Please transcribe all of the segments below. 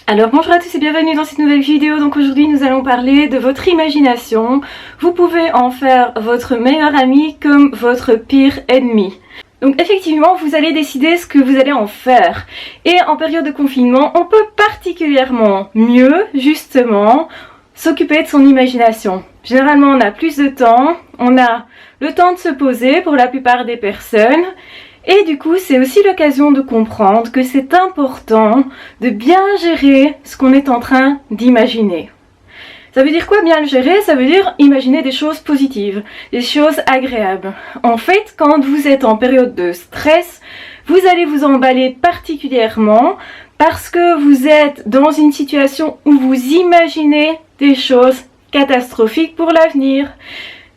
Alors bonjour à tous et bienvenue dans cette nouvelle vidéo. Donc aujourd'hui nous allons parler de votre imagination. Vous pouvez en faire votre meilleur ami comme votre pire ennemi. Donc effectivement vous allez décider ce que vous allez en faire. Et en période de confinement on peut particulièrement mieux justement s'occuper de son imagination. Généralement on a plus de temps, on a le temps de se poser pour la plupart des personnes. Et du coup, c'est aussi l'occasion de comprendre que c'est important de bien gérer ce qu'on est en train d'imaginer. Ça veut dire quoi bien le gérer? Ça veut dire imaginer des choses positives, des choses agréables. En fait, quand vous êtes en période de stress, vous allez vous emballer particulièrement parce que vous êtes dans une situation où vous imaginez des choses catastrophiques pour l'avenir.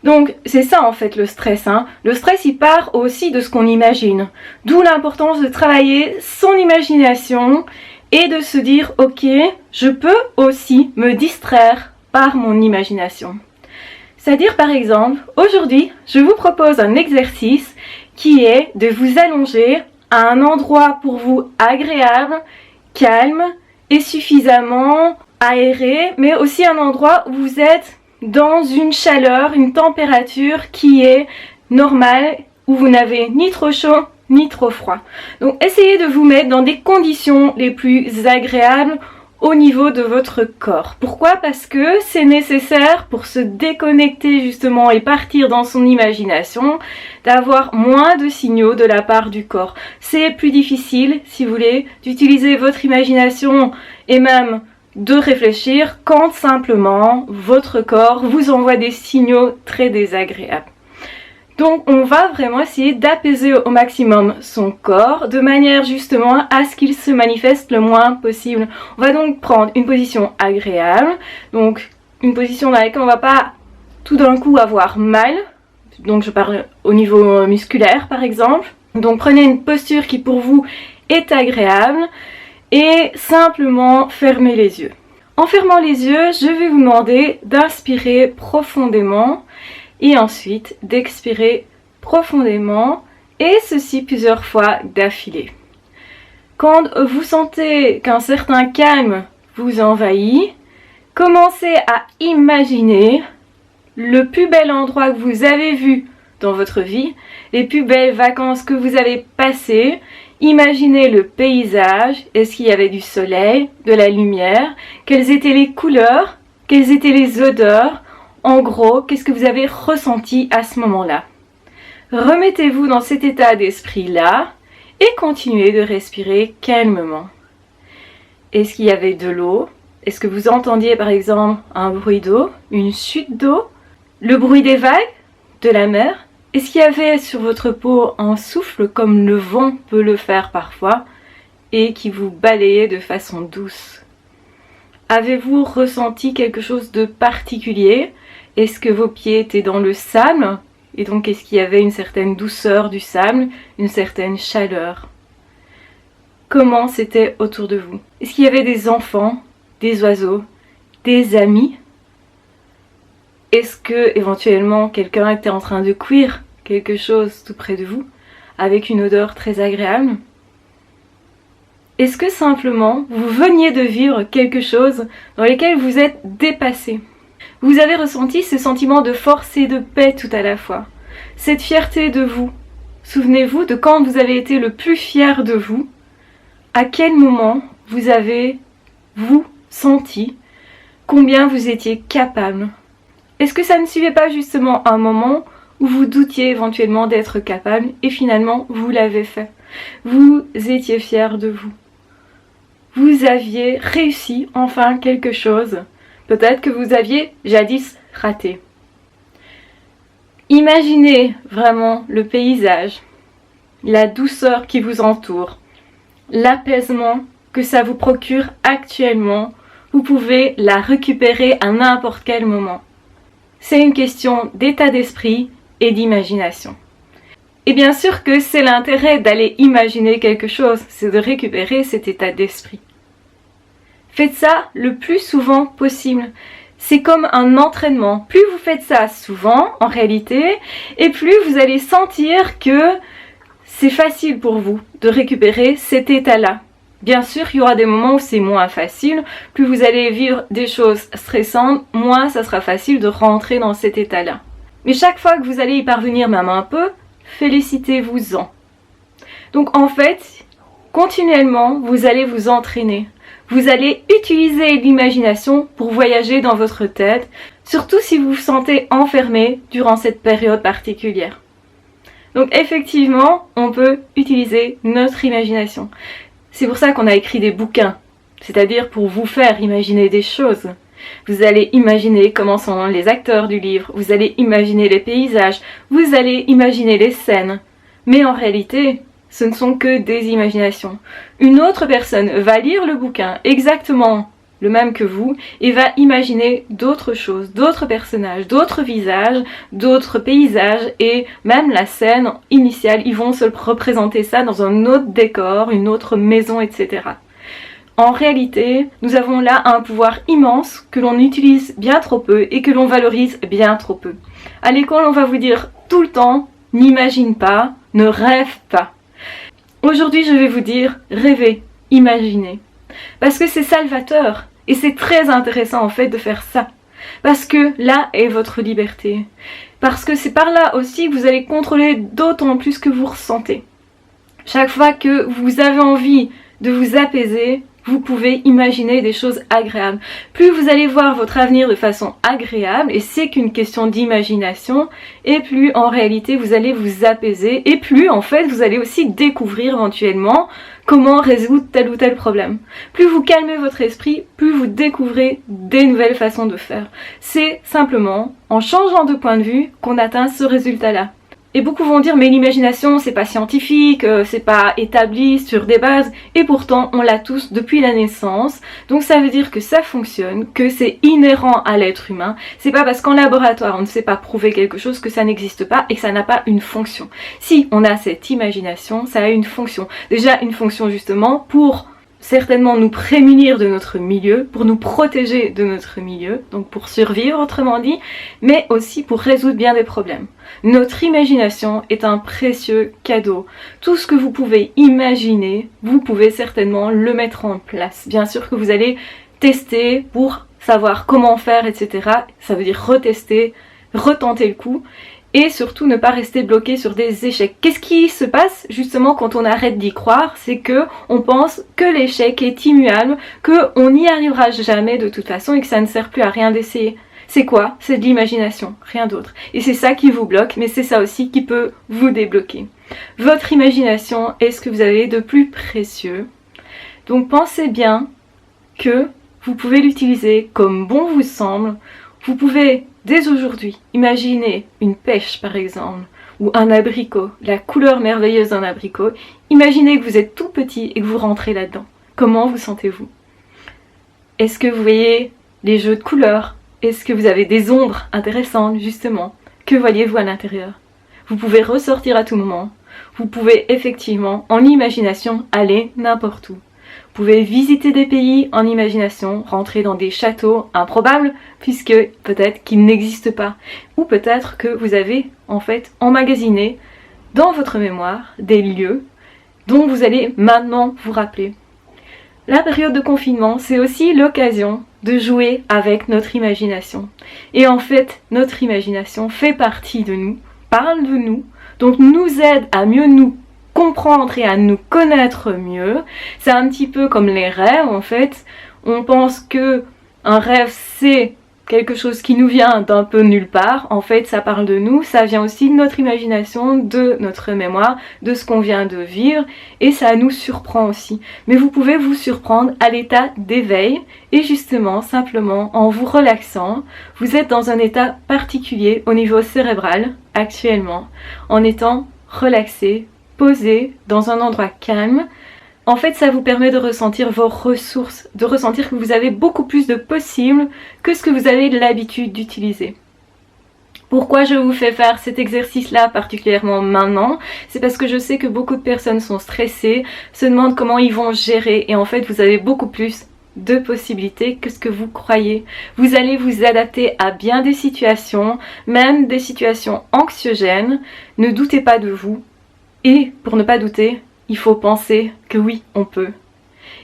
Donc c'est ça en fait le stress. Le stress il part aussi de ce qu'on imagine. D'où l'importance de travailler son imagination et de se dire ok, je peux aussi me distraire par mon imagination. C'est-à-dire par exemple, aujourd'hui je vous propose un exercice qui est de vous allonger à un endroit pour vous agréable, calme et suffisamment aéré, mais aussi un endroit où vous êtes dans une chaleur, une température qui est normale, où vous n'avez ni trop chaud ni trop froid. Donc essayez de vous mettre dans des conditions les plus agréables au niveau de votre corps. Pourquoi? Parce que c'est nécessaire pour se déconnecter justement et partir dans son imagination, d'avoir moins de signaux de la part du corps. C'est plus difficile, si vous voulez, d'utiliser votre imagination et même de réfléchir quand simplement votre corps vous envoie des signaux très désagréables. Donc on va vraiment essayer d'apaiser au maximum son corps de manière justement à ce qu'il se manifeste le moins possible. On va donc prendre une position agréable, donc une position dans laquelle on ne va pas tout d'un coup avoir mal, donc je parle au niveau musculaire par exemple. Donc prenez une posture qui pour vous est agréable et simplement fermez les yeux. En fermant les yeux, je vais vous demander d'inspirer profondément et ensuite d'expirer profondément et ceci plusieurs fois d'affilée. Quand vous sentez qu'un certain calme vous envahit, commencez à imaginer le plus bel endroit que vous avez vu dans votre vie, les plus belles vacances que vous avez passées. Imaginez le paysage, est-ce qu'il y avait du soleil, de la lumière, quelles étaient les couleurs, quelles étaient les odeurs, en gros, qu'est-ce que vous avez ressenti à ce moment-là. Remettez-vous dans cet état d'esprit-là et continuez de respirer calmement. Est-ce qu'il y avait de l'eau? Est-ce que vous entendiez par exemple un bruit d'eau, une chute d'eau, le bruit des vagues, de la mer? Est-ce qu'il y avait sur votre peau un souffle comme le vent peut le faire parfois et qui vous balayait de façon douce? Avez-vous ressenti quelque chose de particulier? Est-ce que vos pieds étaient dans le sable? Et donc est-ce qu'il y avait une certaine douceur du sable, une certaine chaleur? Comment c'était autour de vous? Est-ce qu'il y avait des enfants, des oiseaux, des amis? Est-ce que éventuellement quelqu'un était en train de cuire quelque chose tout près de vous avec une odeur très agréable? Est-ce que simplement vous veniez de vivre quelque chose dans lequel vous êtes dépassé? Vous avez ressenti ce sentiment de force et de paix tout à la fois, cette fierté de vous. Souvenez-vous de quand vous avez été le plus fier de vous, à quel moment vous avez vous senti combien vous étiez capable. Est-ce que ça ne suivait pas justement un moment où vous doutiez éventuellement d'être capable et finalement vous l'avez fait? Vous étiez fier de vous. Vous aviez réussi enfin quelque chose. Peut-être que vous aviez jadis raté. Imaginez vraiment le paysage, la douceur qui vous entoure, l'apaisement que ça vous procure actuellement. Vous pouvez la récupérer à n'importe quel moment. C'est une question d'état d'esprit et d'imagination. Et bien sûr que c'est l'intérêt d'aller imaginer quelque chose, c'est de récupérer cet état d'esprit. Faites ça le plus souvent possible. C'est comme un entraînement. Plus vous faites ça souvent, en réalité, et plus vous allez sentir que c'est facile pour vous de récupérer cet état-là. Bien sûr, il y aura des moments où c'est moins facile. Plus vous allez vivre des choses stressantes, moins ça sera facile de rentrer dans cet état-là. Mais chaque fois que vous allez y parvenir même un peu, félicitez-vous-en. Donc en fait, continuellement, vous allez vous entraîner. Vous allez utiliser l'imagination pour voyager dans votre tête, surtout si vous vous sentez enfermé durant cette période particulière. Donc effectivement, on peut utiliser notre imagination. C'est pour ça qu'on a écrit des bouquins, c'est-à-dire pour vous faire imaginer des choses. Vous allez imaginer comment sont les acteurs du livre, vous allez imaginer les paysages, vous allez imaginer les scènes. Mais en réalité, ce ne sont que des imaginations. Une autre personne va lire le bouquin exactement le même que vous et va imaginer d'autres choses, d'autres personnages, d'autres visages, d'autres paysages et même la scène initiale, ils vont se représenter ça dans un autre décor, une autre maison, etc. En réalité, nous avons là un pouvoir immense que l'on utilise bien trop peu et que l'on valorise bien trop peu. À l'école, on va vous dire tout le temps, n'imagine pas, ne rêve pas. Aujourd'hui, je vais vous dire, rêvez, imaginez. Parce que c'est salvateur et c'est très intéressant en fait de faire ça. Parce que là est votre liberté. Parce que c'est par là aussi que vous allez contrôler d'autant plus que vous ressentez. Chaque fois que vous avez envie de vous apaiser, vous pouvez imaginer des choses agréables. Plus vous allez voir votre avenir de façon agréable, et c'est qu'une question d'imagination, et plus en réalité vous allez vous apaiser, et plus en fait vous allez aussi découvrir éventuellement comment résoudre tel ou tel problème. Plus vous calmez votre esprit, plus vous découvrez des nouvelles façons de faire. C'est simplement en changeant de point de vue qu'on atteint ce résultat-là. Et beaucoup vont dire mais l'imagination c'est pas scientifique, c'est pas établi sur des bases, et pourtant on l'a tous depuis la naissance, donc ça veut dire que ça fonctionne, que c'est inhérent à l'être humain. C'est pas parce qu'en laboratoire on ne sait pas prouver quelque chose que ça n'existe pas et que ça n'a pas une fonction. Si on a cette imagination, ça a une fonction. Déjà une fonction justement pour certainement nous prémunir de notre milieu, pour nous protéger de notre milieu, donc pour survivre autrement dit, mais aussi pour résoudre bien des problèmes. Notre imagination est un précieux cadeau. Tout ce que vous pouvez imaginer, vous pouvez certainement le mettre en place. Bien sûr que vous allez tester pour savoir comment faire, etc. Ça veut dire retester, retenter le coup. Et surtout ne pas rester bloqué sur des échecs. Qu'est-ce qui se passe justement quand on arrête d'y croire? C'est que on pense que l'échec est immuable, qu'on n'y arrivera jamais de toute façon et que ça ne sert plus à rien d'essayer. C'est quoi? C'est de l'imagination, rien d'autre. Et c'est ça qui vous bloque, mais c'est ça aussi qui peut vous débloquer. Votre imagination est ce que vous avez de plus précieux. Donc pensez bien que vous pouvez l'utiliser comme bon vous semble. Vous pouvez dès aujourd'hui imaginer une pêche par exemple, ou un abricot, la couleur merveilleuse d'un abricot. Imaginez que vous êtes tout petit et que vous rentrez là-dedans. Comment vous sentez-vous? Est-ce que vous voyez les jeux de couleurs? Est-ce que vous avez des ombres intéressantes justement? Que voyez-vous à l'intérieur? Vous pouvez ressortir à tout moment. Vous pouvez effectivement en imagination aller n'importe où. Vous pouvez visiter des pays en imagination, rentrer dans des châteaux improbables, puisque peut-être qu'ils n'existent pas. Ou peut-être que vous avez en fait emmagasiné dans votre mémoire des lieux dont vous allez maintenant vous rappeler. La période de confinement, c'est aussi l'occasion de jouer avec notre imagination. Et en fait, notre imagination fait partie de nous, parle de nous, donc nous aide à mieux nous comprendre et à nous connaître mieux. C'est un petit peu comme les rêves en fait. On pense que un rêve c'est quelque chose qui nous vient d'un peu nulle part. En fait ça parle de nous, ça vient aussi de notre imagination, de notre mémoire, de ce qu'on vient de vivre et ça nous surprend aussi. Mais vous pouvez vous surprendre à l'état d'éveil et justement simplement en vous relaxant, vous êtes dans un état particulier au niveau cérébral actuellement, en étant relaxé, posé dans un endroit calme. En fait, ça vous permet de ressentir vos ressources, de ressentir que vous avez beaucoup plus de possibles que ce que vous avez l'habitude d'utiliser. Pourquoi je vous fais faire cet exercice-là particulièrement maintenant? C'est parce que je sais que beaucoup de personnes sont stressées, se demandent comment ils vont gérer et en fait, vous avez beaucoup plus de possibilités que ce que vous croyez. Vous allez vous adapter à bien des situations, même des situations anxiogènes. Ne doutez pas de vous. Et pour ne pas douter, il faut penser que oui, on peut.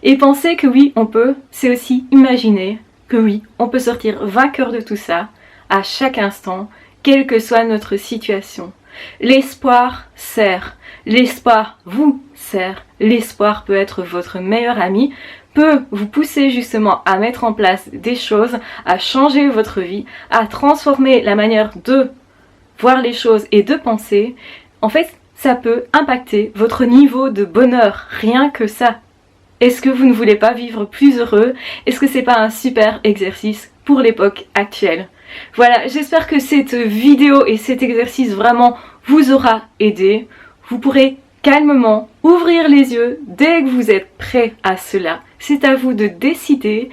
Et penser que oui, on peut, c'est aussi imaginer que oui, on peut sortir vainqueur de tout ça à chaque instant, quelle que soit notre situation. L'espoir sert, l'espoir vous sert, l'espoir peut être votre meilleur ami, peut vous pousser justement à mettre en place des choses, à changer votre vie, à transformer la manière de voir les choses et de penser. En fait, ça peut impacter votre niveau de bonheur, rien que ça. Est-ce que vous ne voulez pas vivre plus heureux? Est-ce que c'est pas un super exercice pour l'époque actuelle? Voilà, j'espère que cette vidéo et cet exercice vraiment vous aura aidé. Vous pourrez calmement ouvrir les yeux dès que vous êtes prêt à cela. C'est à vous de décider.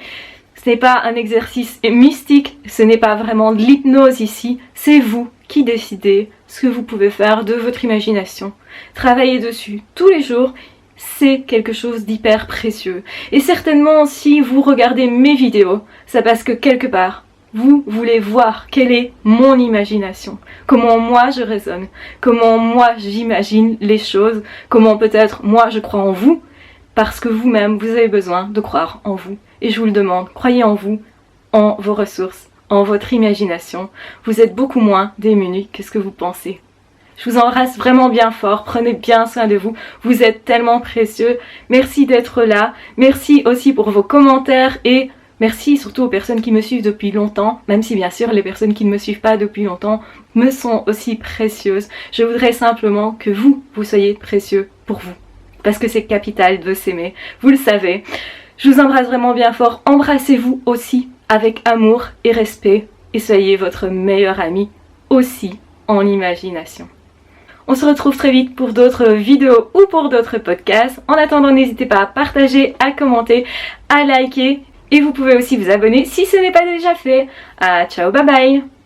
Ce n'est pas un exercice mystique, ce n'est pas vraiment de l'hypnose ici, c'est vous qui décidez ce que vous pouvez faire de votre imagination. Travaillez dessus tous les jours, c'est quelque chose d'hyper précieux. Et certainement, si vous regardez mes vidéos, c'est parce que quelque part, vous voulez voir quelle est mon imagination, comment moi je raisonne, comment moi j'imagine les choses, comment peut-être moi je crois en vous, parce que vous-même vous avez besoin de croire en vous. Et je vous le demande, croyez en vous, en vos ressources, en votre imagination. Vous êtes beaucoup moins démunis que ce que vous pensez. Je vous embrasse vraiment bien fort, prenez bien soin de vous, vous êtes tellement précieux. Merci d'être là, merci aussi pour vos commentaires et merci surtout aux personnes qui me suivent depuis longtemps, même si bien sûr les personnes qui ne me suivent pas depuis longtemps me sont aussi précieuses. Je voudrais simplement que vous soyez précieux pour vous, parce que c'est capital de s'aimer, vous le savez. Je vous embrasse vraiment bien fort, embrassez-vous aussi avec amour et respect et soyez votre meilleur ami aussi en imagination. On se retrouve très vite pour d'autres vidéos ou pour d'autres podcasts. En attendant, n'hésitez pas à partager, à commenter, à liker. Et vous pouvez aussi vous abonner si ce n'est pas déjà fait. Ciao, bye bye!